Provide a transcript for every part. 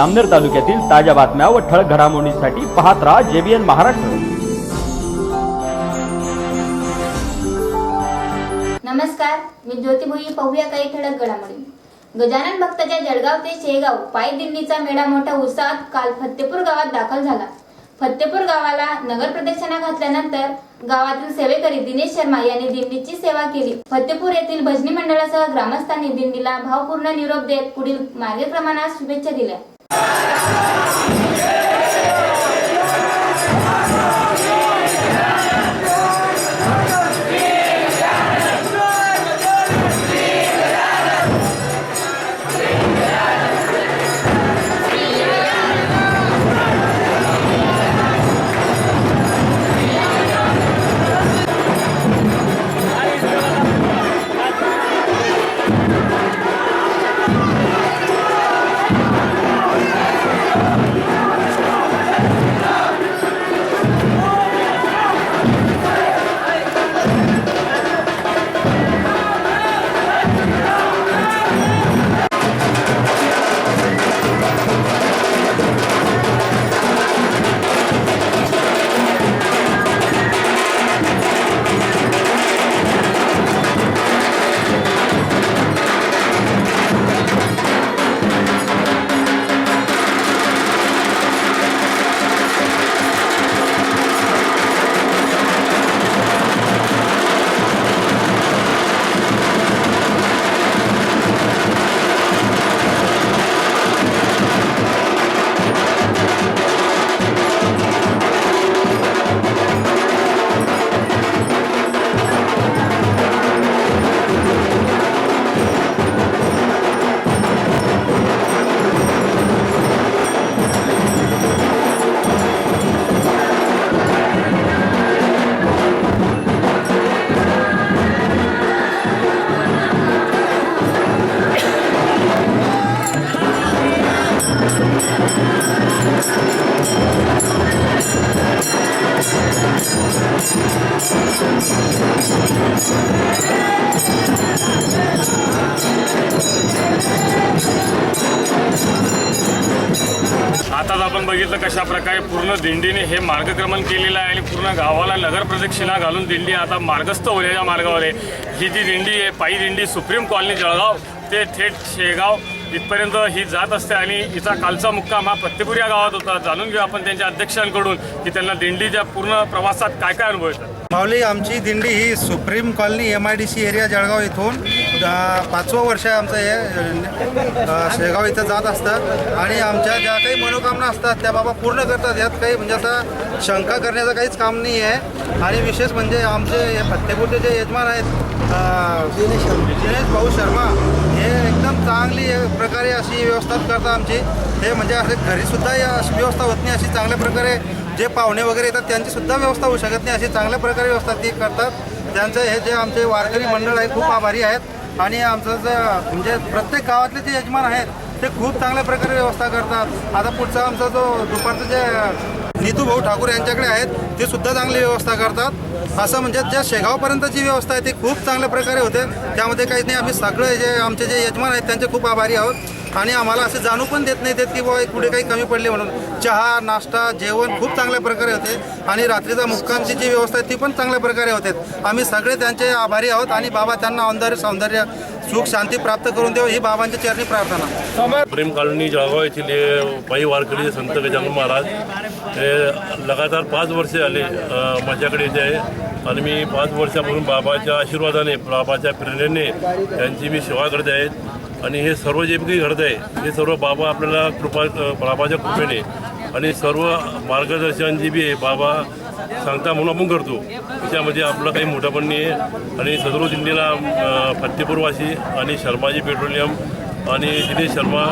जामनेर तालुक्यातील ताज्या बातम्या व ठळक घडामोडींसाठी पाहत राहा JBN महाराष्ट्र। नमस्कार, मी ज्योती भोई। पाहूया काही ठळक घडामोडी। गजानन भक्ताच्या जळगाव ते शेगाव पायी दिंडीचा मेळा मोठ्या उत्साहात काल फत्तेपूर गावात दाखल झाला। फत्तेपूर गावाला नगर प्रदक्षिणा घातल्यानंतर गावातील सेवेकरी दिनेश शर्मा यांनी दिंडीची सेवा केली। फत्तेपूर येथील भजनी मंडळासह ग्रामस्थांनी दिंडीला भावपूर्ण निरोप देत पुढील मार्गक्रमणास शुभेच्छा दिल्या। आताच आपण बघितलं कशा प्रकारे पूर्ण दिंडीने हे मार्गक्रमण केलेलं आहे आणि पूर्ण गावाला नगर प्रदक्षिणा घालून दिंडी आता मार्गस्थ होण्याच्या मार्गावर आहे। ही जी दिंडी आहे पायी दिंडी सुप्रीम कॉलनी जळगाव ते थेट शेगाव इथपर्यंत ही जात असते आणि हिचा कालचा मुक्काम हा फत्तेपूर या गावात होता। जाणून घेऊ आपण त्यांच्या अध्यक्षांकडून की त्यांना दिंडीच्या पूर्ण प्रवासात काय काय अनुभव येतात। माऊली, आमची दिंडी ही supreme colony MIDC area Jalgaon इथून 5वं वर्ष आमचं हे शेगाव इथं जात असतं आणि आमच्या ज्या काही मनोकामना असतात त्या बाबा पूर्ण करतात। यात काही म्हणजे आता शंका करण्याचं काहीच काम नाही आहे। आणि विशेष म्हणजे आमचे हे फत्तेपूरचे जे यजमान आहेत दिनेश भाऊ शर्मा, हे एकदम चांगली प्रकारे अशी व्यवस्था करतात आमची। हे म्हणजे असे घरीसुद्धा अशी व्यवस्था होत नाही, अशी चांगल्या प्रकारे जे पाहुणे वगैरे येतात त्यांचीसुद्धा व्यवस्था होऊ शकत नाही, अशी चांगल्या प्रकारे व्यवस्था ती करतात। त्यांचं हे जे आमचे वारकरी मंडळ आहे खूप आभारी आहेत आणि आमचं जे म्हणजे प्रत्येक गावातले जे यजमान आहेत ते खूप चांगल्या प्रकारे व्यवस्था करतात। आता पुढचा आमचा जो दुपारचं जे नीतू भाऊ ठाकूर यांच्याकडे आहेत ते सुद्धा चांगली व्यवस्था करतात। असं म्हणजे ज्या शेगावपर्यंत जी व्यवस्था आहे ती खूप चांगल्या प्रकारे होते, त्यामध्ये काहीच नाही। आम्ही सगळे जे आमचे जे यजमान आहेत त्यांचे खूप आभारी आहोत आणि आम्हाला असे जाणू पण देत नाही की बाबा पुढे काही कमी पडले म्हणून। चहा नाश्ता जेवण खूप चांगल्या प्रकारे होते आणि रात्रीचा मुक्कामची जी व्यवस्था आहे ती पण चांगल्या प्रकारे होते। आम्ही सगळे त्यांचे आभारी आहोत आणि बाबा त्यांना औंदर्य सौंदर्य सुख शांती प्राप्त करून देव ही बाबांच्या चरणी प्रार्थना। प्रेम कॉलनी जळगाव येथील हे पायी वारकरी संत गजानन महाराज हे लगातार 5 वर्षे आले माझ्याकडे येते आहे आणि मी 5 वर्षापासून बाबाच्या आशीर्वादाने बाबाच्या प्रेरणेने त्यांची मी सेवा करत आहेत आणि हे सर्व जे काही घडत आहे हे सर्व बाबा आपल्याला बाबाच्या कृपेने आणि सर्व मार्गदर्शन जे बी आहे बाबा सांगता म्हणून आपण करतो। त्याच्यामध्ये आपलं काही मोठं पण नाही आहे आणि सदर दिंडीला फत्तेपूरवासी आणि शर्माजी पेट्रोलियम आणि दिनेश शर्मा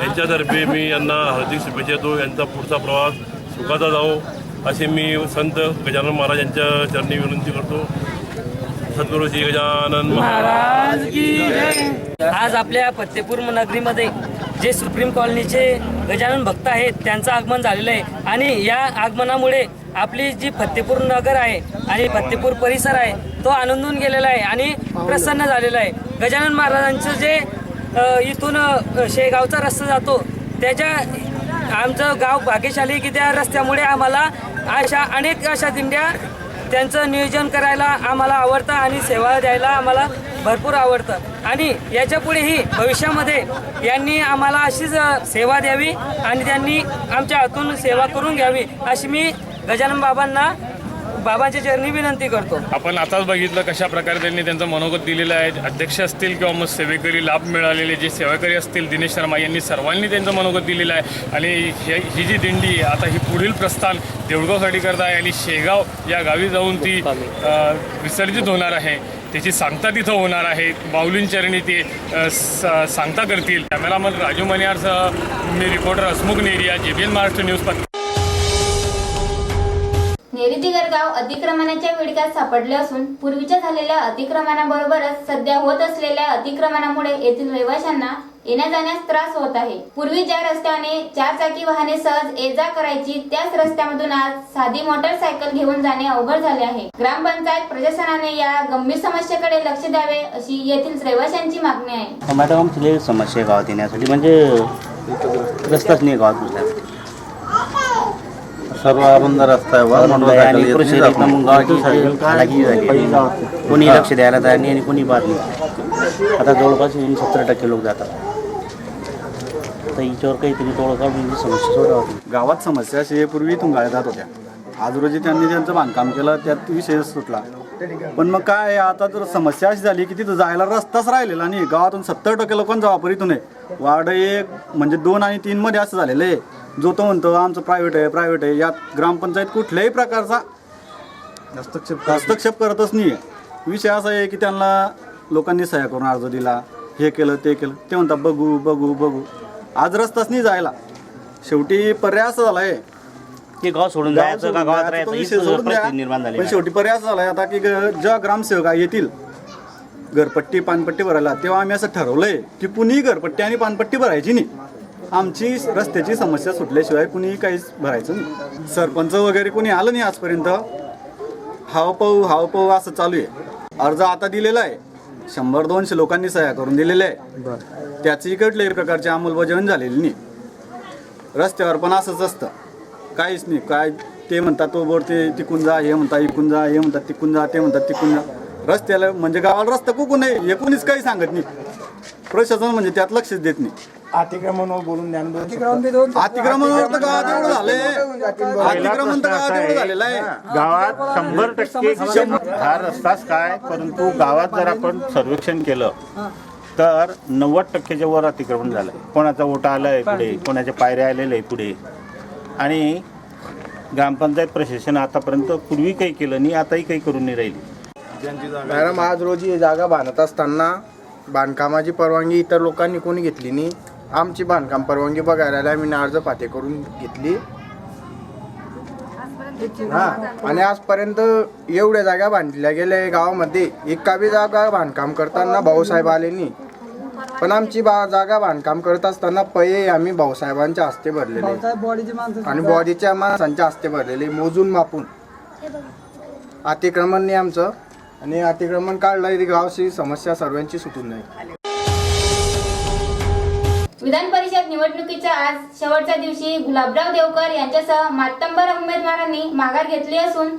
यांच्यातर्फे मी यांना हार्दिक शुभेच्छा देतो। यांचा पुढचा प्रवास सुखाचा जाओ असे मी संत गजानन महाराज यांच्या चरणी विनंती करतो। सद्गुरू श्री गजानन महाराज की जय। आज आपल्या फत्तेपूर नगरीमध्ये जे सुप्रीम कॉलनीचे गजानन भक्त आहेत त्यांचं आगमन झालेलं आहे आणि या आगमनामुळे आपली जी फत्तेपूर नगर आहे आणि फत्तेपूर परिसर आहे तो आनंदून गेलेला आहे आणि प्रसन्न झालेला आहे। गजानन महाराजांचं जे इथून शेगावचा रस्ता जातो त्याच्या आमचं गाव भाग्यशाली की त्या रस्त्यामुळे आम्हाला अनेक अशा दिंड्या त्यांचं नियोजन करायला आम्हाला आवडतं आणि सेवा द्यायला आम्हाला भरपूर आवडतं आणि याच्यापुढेही भविष्यामध्ये यांनी आम्हाला अशीच सेवा द्यावी आणि त्यांनी आमच्या हातून सेवा करून घ्यावी अशी मी गजानन बाबांच्या चरणी विनंती करतो. आपण आताच बघितलं कशा प्रकारे त्यांनी त्यांचं मनोगत दिलेलं आहे. अध्यक्ष असतील किंवा मग सेवेकरी लाभ मिळालेले जे सेवेकरी असतील दिनेश शर्मा यांनी सर्वांनी त्यांचं मनोगत दिलेलं आहे आणि ही जी दिंडी आहे आता ही पुढील प्रस्थान देऊळगावसाठी करत आहे आणि शेगाव या गावी जाऊन ती विसर्जित होणार आहे. त्याची सांगता तिथं होणार आहे. माऊलींचरणी ते सांगता करतील. कॅमेरामन राजू मनियारसह मी रिपोर्टर हसमुख नेरिया JBN महाराष्ट्र न्यूज. नेरी गाव अतिक्रमणाच्या विळख्यात सापडले असून पूर्वीच्या झालेल्या अतिक्रमणाबरोबरच सध्या होत असलेल्या अतिक्रमणामुळे येथील रहिवाशांना येण्या जाण्यास त्रास होत आहे. पूर्वी ज्या रस्त्याने 4 चाकी वाहने सहज ये जा करायची त्याच रस्त्यामधून आज साधी मोटरसायकल घेऊन जाणे अवघड झाले आहे. ग्रामपंचायत प्रशासनाने या गंभीर समस्येकडे लक्ष द्यावे अशी येथील रहिवाशांची मागणी आहे. मॅडम आमची समस्या गावात येण्यासाठी म्हणजे रस्ताच नाही गावात घुसण्यासाठी. सर्व अरुंद रस्ता आहे कोणी लक्ष द्यायला तयार नाही आणि कोणी पाहत नाही. आता जवळपास 70% लोक जातात. तर हिच्यावर काहीतरी तोडगा समस्या सोडावी. गावात समस्या अशी पूर्वी इथून गाड्या जात होत्या. आज रोजी त्यांनी त्यांचं बांधकाम केलं त्यात विषय सुटला. पण मग काय आता जर समस्या अशी झाली की तिथं जायला रस्ताच राहिलेला नाही. गावातून 70% लोकांचा वापर इथून आहे. वार्ड 1 म्हणजे 2 आणि 3 मध्ये असं झालेलं आहे. जो तो म्हणतो आमचं प्रायव्हेट आहे. यात ग्रामपंचायत कुठल्याही प्रकारचा हस्तक्षेप करतच नाही आहे. विषय असा आहे की त्यांना लोकांनी सह्या करून अर्ज दिला, हे केलं ते केलं. ते म्हणतात बघू आज रस्ताच नाही जायला. शेवटी पर्याय असा झाला आहे की गाव सोडून जायचं का गावात राहायचं निर्माण झाली. पण शेवटी पर्याय असा झाला आहे आता की जेव्हा ग्रामसेवक येतील घरपट्टी पानपट्टी भरायला तेव्हा आम्ही असं ठरवलंय की कुणीही घरपट्टी आणि पानपट्टी भरायची नाही. आमची रस्त्याची समस्या सुटल्याशिवाय कुणीही काहीच भरायचं नाही. सरपंच वगैरे कोणी आलं नाही आजपर्यंत. हावपाऊ असं चालू आहे. अर्ज आता दिलेला आहे. 100-200 लोकांनी सह्या करून दिलेल्या आहे. त्याची कुठल्याही प्रकारची अंमलबजावणी झालेली नाही. रस्त्यावर पण असंच असतं, काहीच नाही. काय ते म्हणतात तो बोर ते तिकून जा, हे म्हणतात इकून जा, हे म्हणतात तिकून जा, ते म्हणतात तिकून जा. रस्त्याला म्हणजे गावाला रस्ता कुकून आहे हे कोणीच काही सांगत नाही. प्रशासन म्हणजे त्यात लक्षच देत नाही. अतिक्रमणावर बोलून अतिक्रमणावर तर गावात एवढं झालंय. अतिक्रमण तर गावात एवढं झालेलं आहे. गावात 100% हा रस्ताच काय, परंतु गावात जर आपण सर्वेक्षण केलं तर 90%च्या वर अतिक्रमण झालंय. कोणाचा ओटा आलाय पुढे, कोणाच्या पायऱ्या आलेल्या आहे पुढे. आणि ग्रामपंचायत प्रशासन आतापर्यंत पूर्वी काही केलं नाही, आताही काही करून नाही राहिली. मॅडम आज रोजी जागा बांधत असताना बांधकामाची परवानगी इतर लोकांनी कोणी घेतली नाही. आमची बांधकाम परवानगी बघायला आम्ही अर्ज पाते करून घेतली. आणि आजपर्यंत एवढ्या जागा बांधल्या गेल्या गावामध्ये. एका बी जागा बांधकाम करताना भाऊसाहेब आले नाही. पण आमची जागा बांधकाम करत असताना पै आम्ही भाऊसाहेबांच्या हस्ते भरलेले आणि बॉडीच्या माणसांच्या हस्ते भरलेले मोजून मापून. अतिक्रमण नाही आमचं आणि अतिक्रमण काढलं गावची समस्या सर्वांची सुटून नाही. विधान परिषद निवडणुकीचा आज शेवटच्या दिवशी गुलाबराव देवकर यांच्यासह मातंबर उमेदवारांनी माघार घेतली असून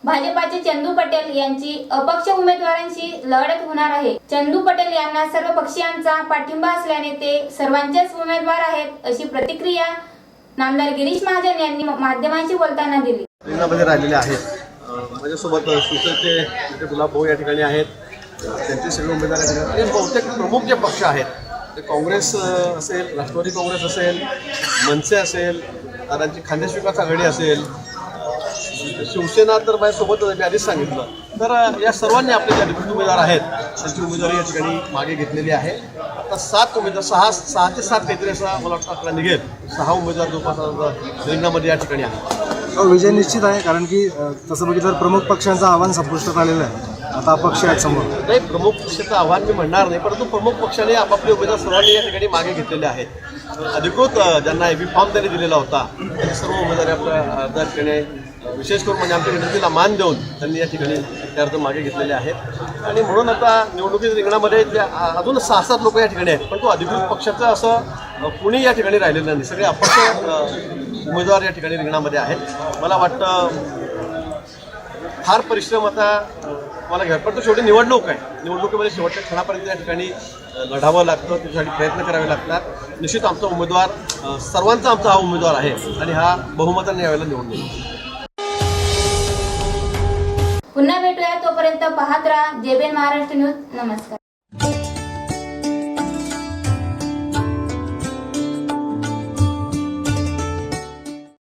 भाजपाचे चंदू पटेल यांची अपक्ष उमेदवारांशी लढत होणार आहे. चंदू पटेल यांना सर्व पक्षीयांचा पाठिंबा असल्याने ते सर्वांचेच उमेदवार आहेत अशी प्रतिक्रिया नामदार गिरीश महाजन यांनी माध्यमांशी बोलताना दिली. राहिलेले आहेत. माझ्यासोबत सुसचे गुलाब भाऊ या ठिकाणी आहेत. त्यांचे सगळे उमेदवार बहुतेक प्रमुख जे पक्ष आहेत ते काँग्रेस असेल, राष्ट्रवादी काँग्रेस असेल, मनसे असेल, दादांची खानदेश विकास आघाडी असेल, शिवसेना तर माझ्यासोबत मी आधीच सांगितलं. तर या सर्वांनी आपले जे अधिकृत उमेदवार आहेत त्यांची उमेदवारी या ठिकाणी मागे घेतलेली आहे. आता 7 उमेदवार 6 ते 7 काहीतरी असा मला वाटतं आकडा निघेल. 6 उमेदवार जवळपास रिंगणामध्ये या ठिकाणी आहे. विजय निश्चित आहे कारण की तसं बघितलं तर प्रमुख पक्षांचं आव्हान संपुष्टात आलेलं आहे. आता अपक्ष आहेत समोर. नाही, प्रमुख पक्षाचं आव्हान मी म्हणणार नाही, परंतु प्रमुख पक्षाने आपापले उमेदवार सर्वांनी या ठिकाणी मागे घेतलेले आहेत. अधिकृत ज्यांना एबी फॉर्म त्यांनी दिलेला होता त्यांनी सर्व उमेदवारी आपल्या अर्ज ठिकाणी विशेष करून म्हणजे आमच्या विनंतीला मान देऊन त्यांनी या ठिकाणी ते अर्ज मागे घेतलेले आहेत. आणि म्हणून आता निवडणुकीच्या रिंगणामध्ये अजून 6-7 लोक या ठिकाणी आहेत, पण तो अधिकृत पक्षाचं असं कुणी या ठिकाणी राहिलेलं नाही. सगळे अपक्ष उमेदवार या ठिकाणी रिंगणामध्ये आहेत. मला वाटतं फार परिश्रम आता मला घ्या, पण तो शेवटी निवडणूक आहे. निवडणुकीमध्ये शेवटच्या क्षणापर्यंत या ठिकाणी लढावं लागतं, त्यासाठी प्रयत्न करावे लागतात. निश्चित आमचा उमेदवार सर्वांचा आमचा हा उमेदवार आहे आणि हा बहुमताने यावेळेला निवडून येईल. पुन्हा भेटूया, तोपर्यंत पाहत राहा JBN महाराष्ट्र न्यूज. नमस्कार.